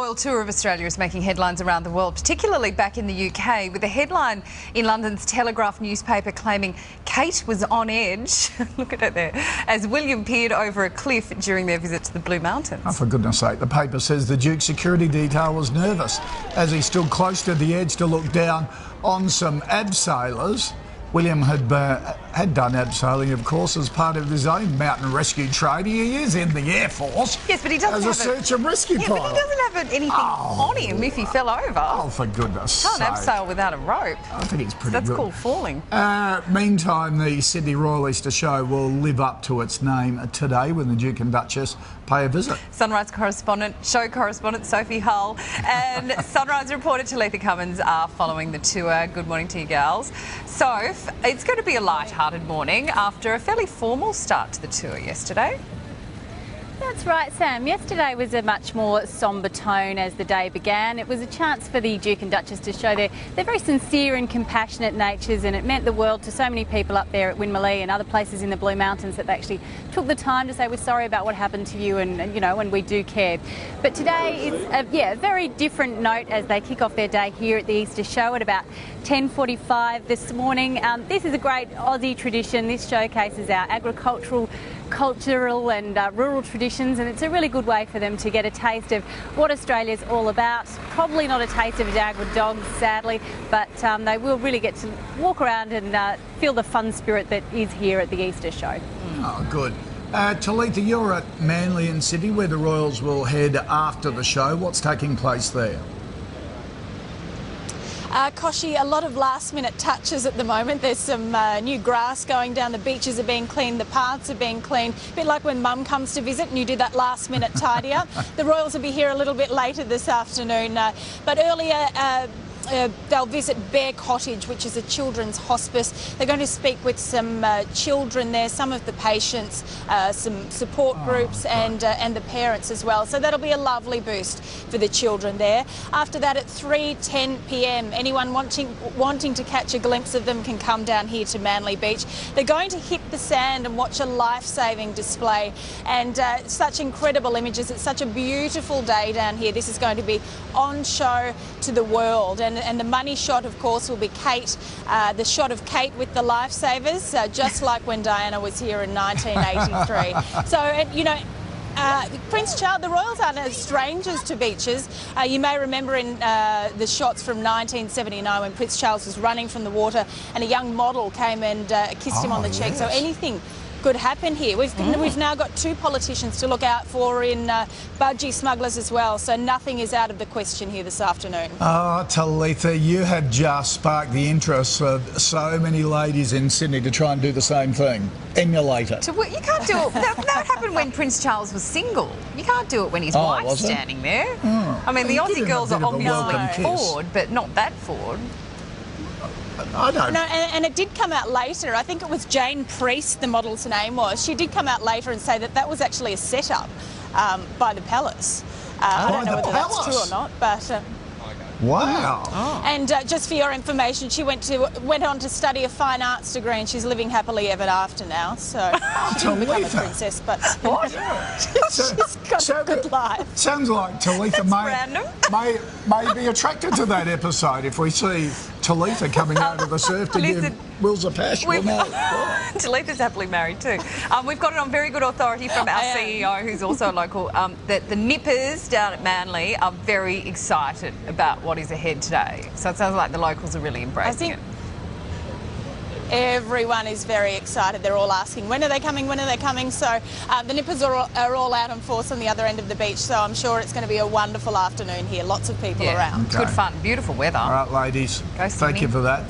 royal tour of Australia is making headlines around the world, particularly back in the UK, with a headline in London's Telegraph newspaper claiming Kate was on edge, look at it there, as William peered over a cliff during their visit to the Blue Mountains. Oh, for goodness sake, the paper says the Duke's security detail was nervous as he stood close to the edge to look down on some abseilers. William had done abseiling, of course, as part of his own mountain rescue training. He is in the Air Force. Yes, but he doesn't as a search and rescue pilot. But he doesn't have anything on him if he fell over. Oh, for goodness sake. Can't abseil without a rope. I think it's pretty That's good. called falling. Meantime, the Sydney Royal Easter Show will live up to its name today when the Duke and Duchess pay a visit. Sunrise show correspondent Sophie Hull and Sunrise reporter Talitha Cummins are following the tour. Good morning to you, girls. So, it's going to be a light-hearted morning after a fairly formal start to the tour yesterday. That's right, Sam. Yesterday was a much more sombre tone as the day began. It was a chance for the Duke and Duchess to show their very sincere and compassionate natures, and it meant the world to so many people up there at Winmalee and other places in the Blue Mountains that they actually took the time to say, we're sorry about what happened to you, and you know, and we do care. But today is a very different note as they kick off their day here at the Easter Show at about 10:45 this morning. This is a great Aussie tradition. This showcases our agricultural, cultural and rural traditions, and it's a really good way for them to get a taste of what Australia's all about. Probably not a taste of Jaguar dogs, sadly, but they will really get to walk around and feel the fun spirit that is here at the Easter Show. Oh, good. Talitha, you're at Manly in Sydney, where the Royals will head after the show. What's taking place there? Koshi, a lot of last-minute touches at the moment. There's some new grass going down, the beaches are being cleaned, the paths are being cleaned. A bit like when Mum comes to visit and you do that last-minute tidy up. The Royals will be here a little bit later this afternoon, but earlier they'll visit Bear Cottage, which is a children's hospice. They're going to speak with some children there, some of the patients, some support groups and the parents as well. So that'll be a lovely boost for the children there. After that, at 3:10 p.m, anyone wanting to catch a glimpse of them can come down here to Manly Beach. They're going to hit the sand and watch a life-saving display, and such incredible images. It's such a beautiful day down here. This is going to be on show to the world. And the money shot, of course, will be Kate, the shot of Kate with the lifesavers, just like when Diana was here in 1983. So, you know, Prince Charles, the Royals aren't strangers to beaches. You may remember in the shots from 1979 when Prince Charles was running from the water and a young model came and kissed him on the cheek. Yes. So anything could happen here. We've now got two politicians to look out for in budgie smugglers as well, so nothing is out of the question here this afternoon. Oh, Talitha, you have just sparked the interest of so many ladies in Sydney to try and do the same thing. Emulate it. You can't do it. That happened when Prince Charles was single. You can't do it when his wife's standing there. I mean, the Aussie girls are obviously forward, but not that forward. I don't. No, and it did come out later. I think it was Jane Priest, the model's name was. She did come out later and say that that was actually a setup by the Palace. I don't know whether that's true or not, but. Wow. Oh. And just for your information, she went on to study a fine arts degree, and she's living happily ever after now. So she didn't become a princess, but what? she's got a good life. Sounds like Talitha may be attracted to that episode if we see Talitha coming out of the surf to give Wills a pash. Talitha's happily married too. We've got it on very good authority from our CEO, who's also local, that the nippers down at Manly are very excited about what is ahead today. So it sounds like the locals are really embracing it. Everyone is very excited. They're all asking, when are they coming, when are they coming? So the nippers are all out in force on the other end of the beach, so I'm sure it's going to be a wonderful afternoon here. Lots of people around. Good fun, beautiful weather. All right, ladies, Go thank you for that.